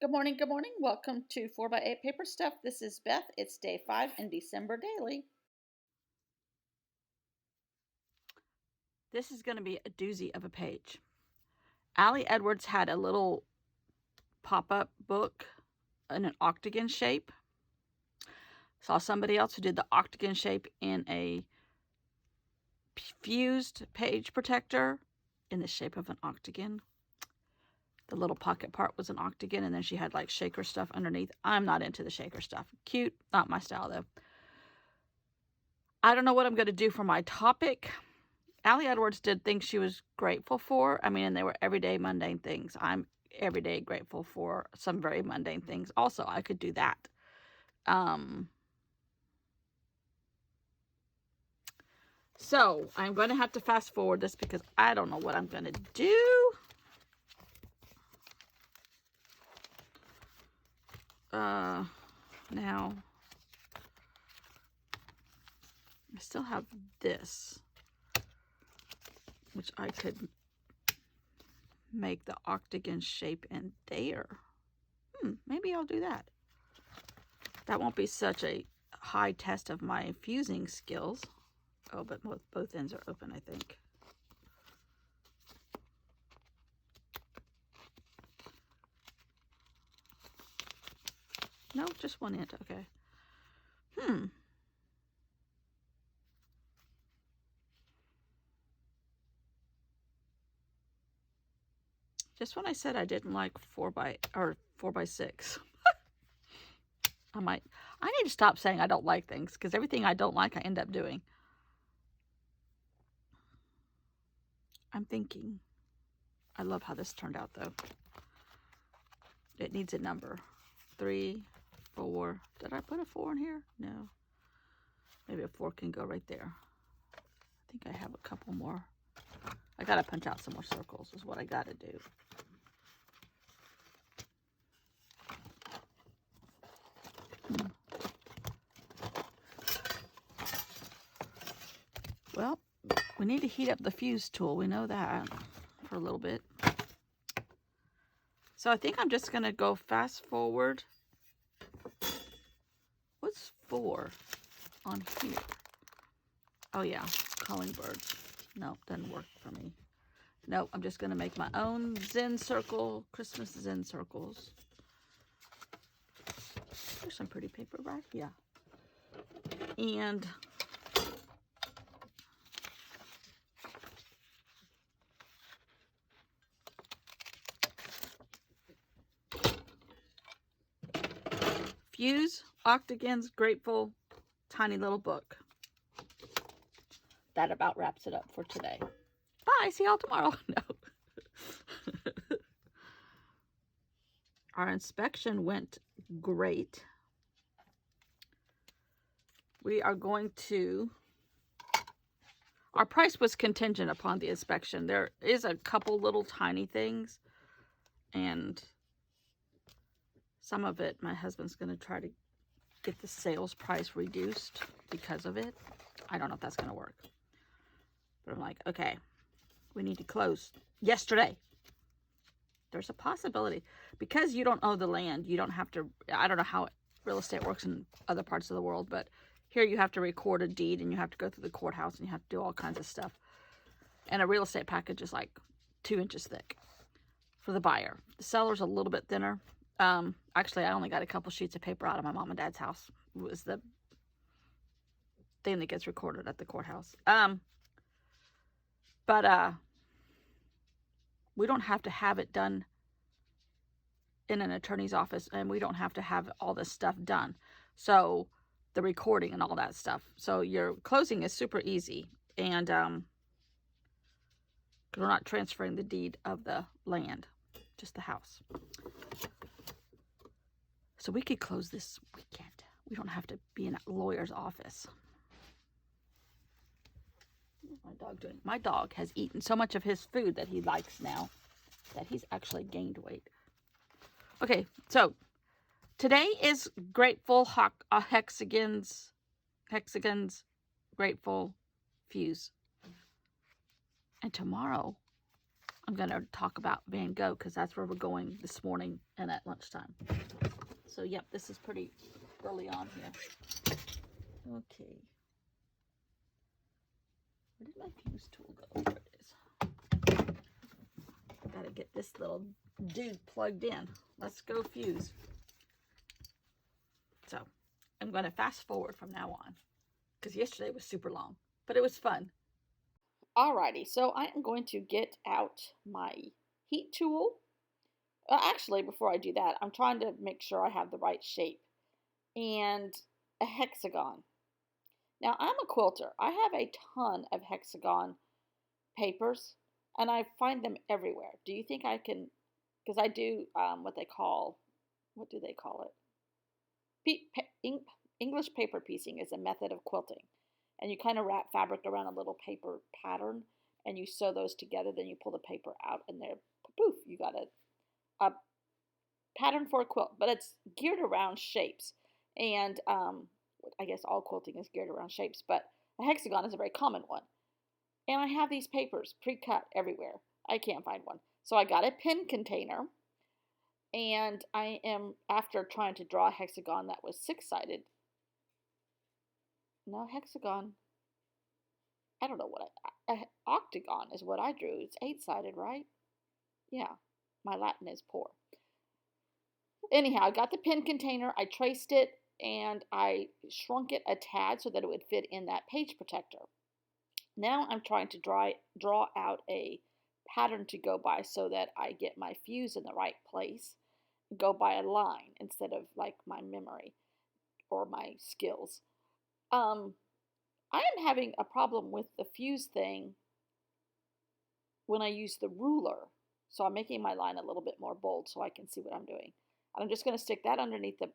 Good morning, good morning. Welcome to 4x8 Paper Stuff. This is Beth. It's day 5 in December Daily. This is going to be a doozy of a page. Allie Edwards had a little pop-up book in an octagon shape. Saw somebody else who did the octagon shape in a fused page protector in the shape of an octagon. The little pocket part was an octagon, and then she had like shaker stuff underneath. I'm not into the shaker stuff. Cute, not my style though. I don't know what I'm going to do for my topic. Allie Edwards did things she was grateful for. I mean, and they were everyday mundane things. I'm every day grateful for some very mundane things. Also, I could do that. So I'm going to have to fast forward this because I don't know what I'm going to do. Now, I still have this, which I could make the octagon shape in there. Maybe I'll do that. That won't be such a high test of my fusing skills. Oh, but both ends are open, I think. No, just one end. Okay. Just when I said I didn't like 4x6. I need to stop saying I don't like things, because everything I don't like I end up doing. I'm thinking. I love how this turned out though. It needs a number. 3, 4. Did I put a 4 in here? No. Maybe a 4 can go right there. I think I have a couple more. I gotta punch out some more circles is what I gotta do. Well, we need to heat up the fuse tool. We know that for a little bit. So I think I'm just going to go fast forward. What's 4 on here? Oh yeah, calling birds. Nope, doesn't work for me. Nope, I'm just going to make my own Zen circle, Christmas Zen circles. There's some pretty paper right here. And fuse, octagons, grateful, tiny little book. That about wraps it up for today. Bye, see y'all tomorrow. No. Our inspection went great. We are going to, our price was contingent upon the inspection. There is a couple little tiny things, and some of it my husband's going to try to get the sales price reduced because of it. I don't know if that's going to work. But I'm like, okay, we need to close yesterday. There's a possibility. Because you don't own the land, you don't have to, I don't know how real estate works in other parts of the world, but here you have to record a deed and you have to go through the courthouse and you have to do all kinds of stuff. And a real estate package is like 2 inches thick for the buyer. The seller's a little bit thinner. Actually, I only got a couple sheets of paper out of my mom and dad's house. It was the thing that gets recorded at the courthouse. But we don't have to have it done in an attorney's office, and we don't have to have all this stuff done. So the recording and all that stuff. So your closing is super easy, and we're not transferring the deed of the land, just the house. So we could close this weekend. We don't have to be in a lawyer's office. What's my dog doing? My dog has eaten so much of his food that he likes now that he's actually gained weight. Okay, so today is grateful hexagons, grateful fuse. And tomorrow I'm going to talk about Van Gogh because that's where we're going this morning and at lunchtime. So, yep, this is pretty early on here. Okay. Where did my fuse tool go? There it is. I gotta get this little dude plugged in. Let's go fuse. So, I'm going to fast forward from now on because yesterday was super long, but it was fun. Alrighty, so I am going to get out my heat tool. Actually, before I do that, I'm trying to make sure I have the right shape and a hexagon. Now, I'm a quilter. I have a ton of hexagon papers, and I find them everywhere. Do you think I can, because I do what do they call it? English paper piecing is a method of quilting. And you kind of wrap fabric around a little paper pattern, and you sew those together, then you pull the paper out, and there, poof, you got a pattern for a quilt, but it's geared around shapes. And I guess all quilting is geared around shapes, but a hexagon is a very common one. And I have these papers pre-cut everywhere. I can't find one. So I got a pin container, and I am, after trying to draw a hexagon that was six-sided, no, hexagon, I don't know what, octagon is what I drew. It's eight-sided, right? Yeah, my Latin is poor. Anyhow, I got the pin container, I traced it, and I shrunk it a tad so that it would fit in that page protector. Now I'm trying to draw out a pattern to go by so that I get my fuse in the right place, go by a line instead of like my memory or my skills. I am having a problem with the fuse thing when I use the ruler. So I'm making my line a little bit more bold so I can see what I'm doing. And I'm just going to stick that underneath the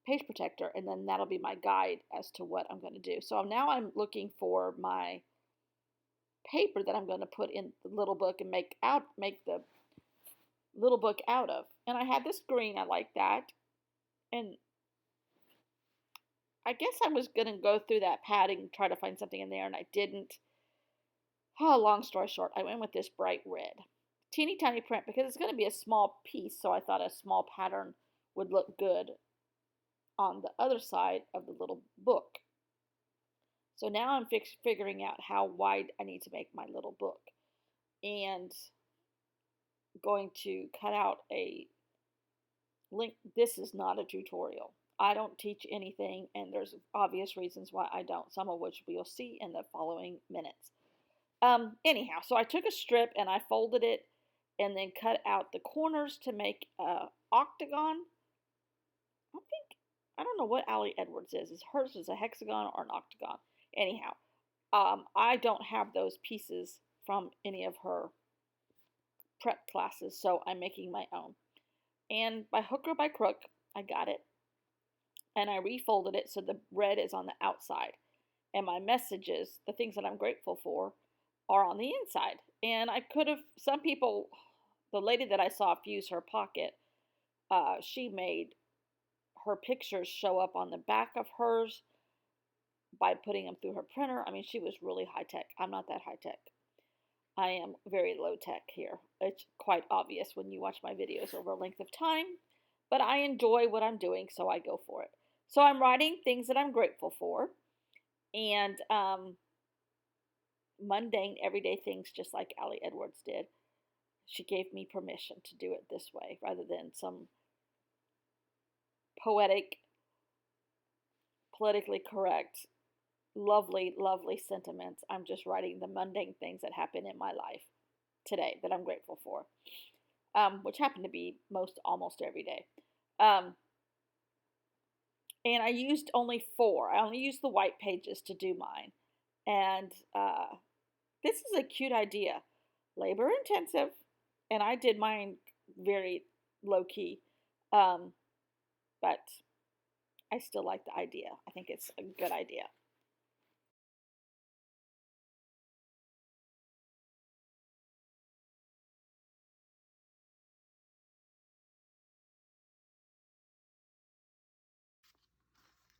page protector, and then that'll be my guide as to what I'm going to do. So now I'm looking for my paper that I'm going to put in the little book and make the little book out of. And I had this green, I like that. And I guess I was going to go through that padding, try to find something in there, and I didn't. Oh, long story short, I went with this bright red. Teeny tiny print because it's going to be a small piece, so I thought a small pattern would look good on the other side of the little book. So now I'm figuring out how wide I need to make my little book, and going to cut out a link. This is not a tutorial. I don't teach anything, and there's obvious reasons why I don't, some of which we'll see in the following minutes. Anyhow, so I took a strip and I folded it and then cut out the corners to make a octagon. I don't know what Allie Edwards is. Hers is a hexagon or an octagon. Anyhow, I don't have those pieces from any of her prep classes, so I'm making my own. And by hook or by crook, I got it. And I refolded it so the red is on the outside. And my messages, the things that I'm grateful for, are on the inside. And I could have, some people, the lady that I saw fuse her pocket, she made her pictures show up on the back of hers by putting them through her printer. I mean, she was really high tech. I'm not that high tech. I am very low tech here. It's quite obvious when you watch my videos over a length of time, but I enjoy what I'm doing, so I go for it. So I'm writing things that I'm grateful for, and mundane, everyday things, just like Allie Edwards did. She gave me permission to do it this way rather than some poetic, politically correct, lovely, lovely sentiments. I'm just writing the mundane things that happen in my life today that I'm grateful for, which happen to be almost every day. And I used only 4. I only used the white pages to do mine. And this is a cute idea. Labor intensive, and I did mine very low key. But I still like the idea. I think it's a good idea.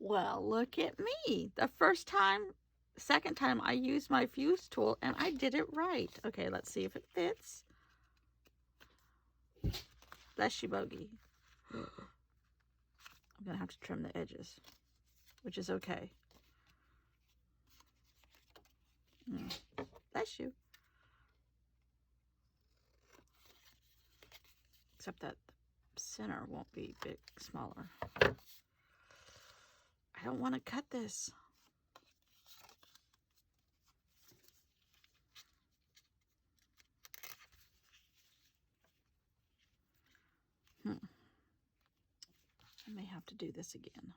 Well, look at me. The first time The second time I used my fuse tool and I did it right. Okay, let's see if it fits. Bless you, Bogey. I'm gonna have to trim the edges, which is okay. Bless you. Except that the center won't be big, smaller. I don't want to cut this. I may have to do this again.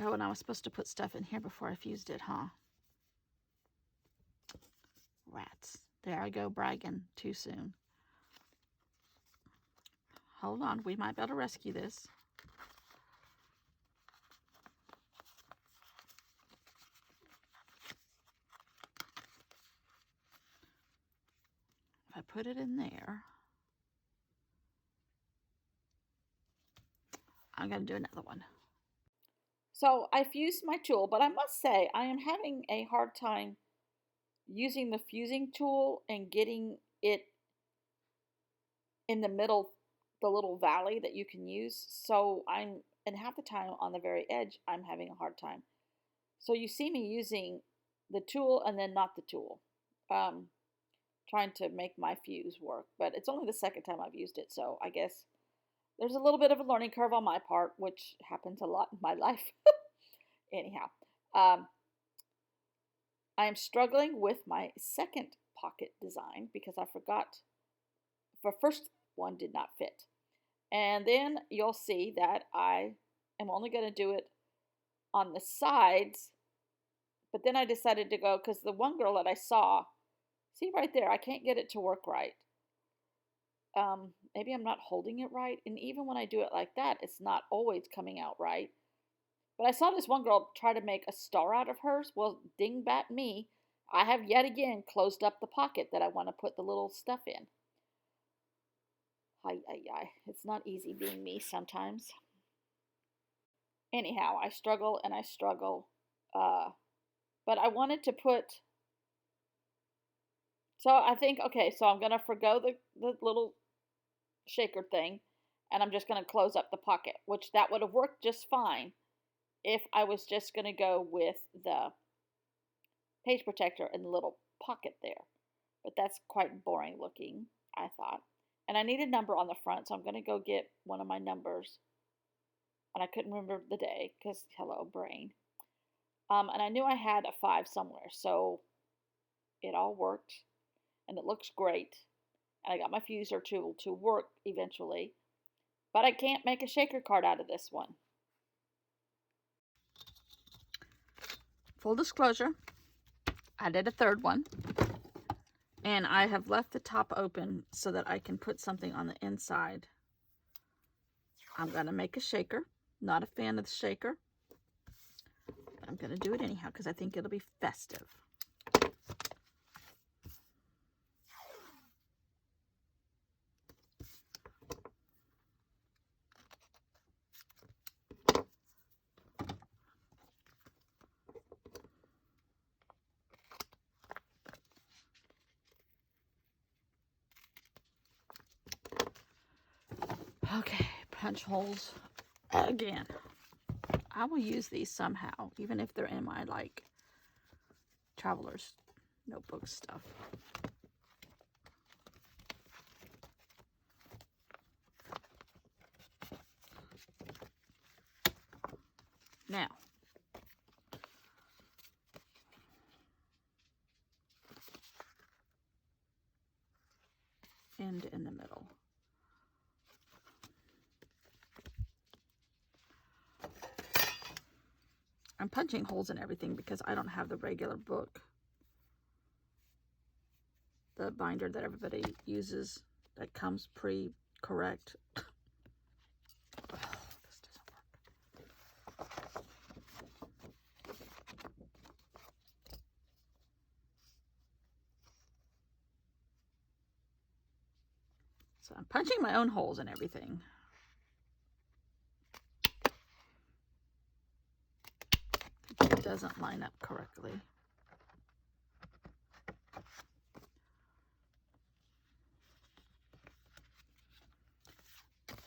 Oh, and I was supposed to put stuff in here before I fused it, huh? Rats. There I go, bragging too soon. Hold on, we might be able to rescue this. If I put it in there, I'm going to do another one. So I fused my tool, but I must say I am having a hard time using the fusing tool and getting it in the middle, the little valley that you can use. So and half the time on the very edge, I'm having a hard time. So you see me using the tool and then not the tool, trying to make my fuse work. But it's only the second time I've used it, so I guess there's a little bit of a learning curve on my part, which happens a lot in my life. Anyhow, I am struggling with my second pocket design because I forgot the first one did not fit. And then you'll see that I am only going to do it on the sides. But then I decided to go, because the one girl that I saw, see right there, I can't get it to work right. Maybe I'm not holding it right. And even when I do it like that, it's not always coming out right. But I saw this one girl try to make a star out of hers. Well, dingbat me. I have yet again closed up the pocket that I want to put the little stuff in. It's not easy being me sometimes. Anyhow, I struggle and I struggle. But I wanted to put... So I think, okay, so I'm going to forgo the little shaker thing. And I'm just going to close up the pocket. Which that would have worked just fine if I was just going to go with the page protector in the little pocket there. But that's quite boring looking, I thought. And I need a number on the front, so I'm going to go get one of my numbers. And I couldn't remember the day, because, hello, brain. And I knew I had a 5 somewhere, so it all worked. And it looks great. And I got my fuser tool to work eventually. But I can't make a shaker card out of this one. Full disclosure, I did a third one. And I have left the top open so that I can put something on the inside. I'm going to make a shaker. Not a fan of the shaker. But I'm going to do it anyhow because I think it'll be festive. Okay, punch holes again. I will use these somehow, even if they're in my, like, traveler's notebook stuff. Now, end in the middle. I'm punching holes in everything because I don't have the regular book. The binder that everybody uses that comes pre-correct. This doesn't work. So I'm punching my own holes in everything. doesn't line up correctly.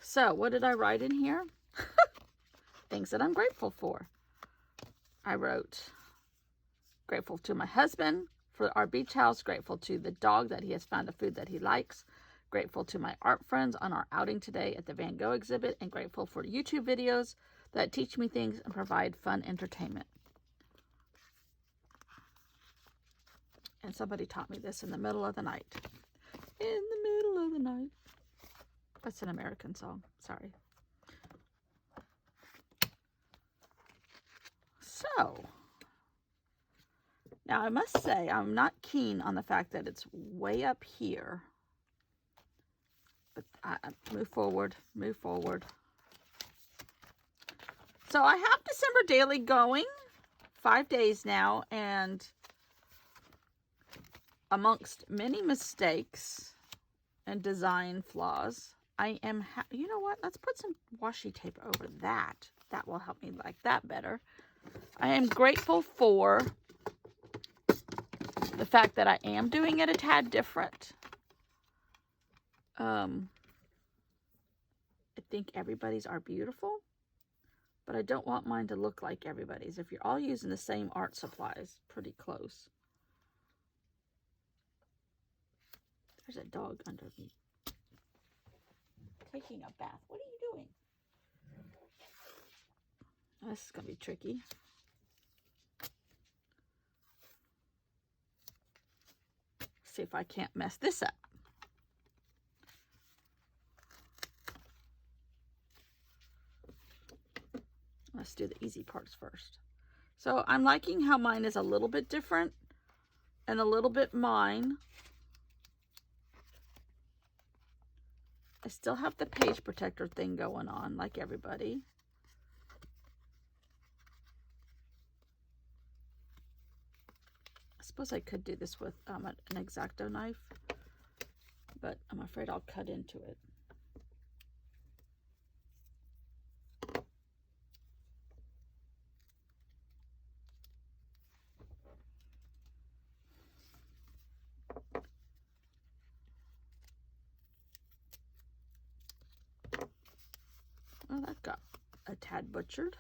So, what did I write in here? Things that I'm grateful for. I wrote, grateful to my husband for our beach house, grateful to the dog that he has found a food that he likes, grateful to my art friends on our outing today at the Van Gogh exhibit, and grateful for YouTube videos that teach me things and provide fun entertainment. And somebody taught me this in the middle of the night. In the middle of the night. That's an American song. Sorry. So, now I must say I'm not keen on the fact that it's way up here. But I move forward, move forward. So I have December Daily going 5 days now, and amongst many mistakes and design flaws, I am, you know what? Let's put some washi tape over that. That will help me like that better. I am grateful for the fact that I am doing it a tad different. I think everybody's are beautiful, but I don't want mine to look like everybody's. If you're all using the same art supplies, pretty close. There's a dog under me. Taking a bath. What are you doing? This is going to be tricky. See if I can't mess this up. Let's do the easy parts first. So I'm liking how mine is a little bit different and a little bit mine. I still have the page protector thing going on like everybody. I suppose I could do this with an X-Acto knife, but I'm afraid I'll cut into it. Well, that got a tad butchered.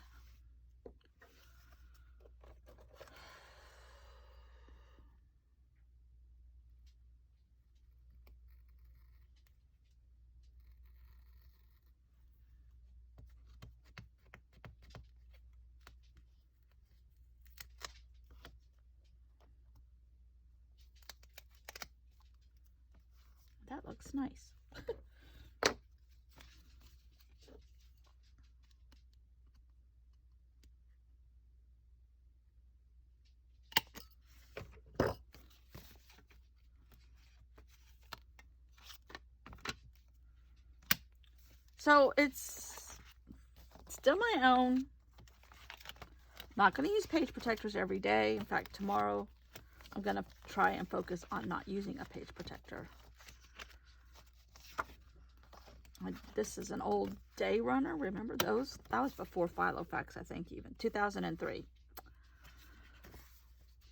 That looks nice. So it's still my own. Not going to use page protectors every day. In fact, tomorrow I'm going to try and focus on not using a page protector. This is an old Day Runner. Remember those? That was before Filofax, I think, even 2003.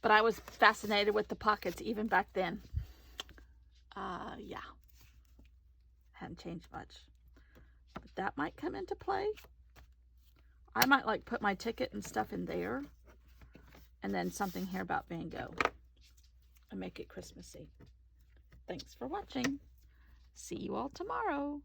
But I was fascinated with the pockets even back then. Yeah. Hadn't changed much. But that might come into play. I might like put my ticket and stuff in there. And then something here about Van Gogh. And make it Christmassy. Thanks for watching. See you all tomorrow.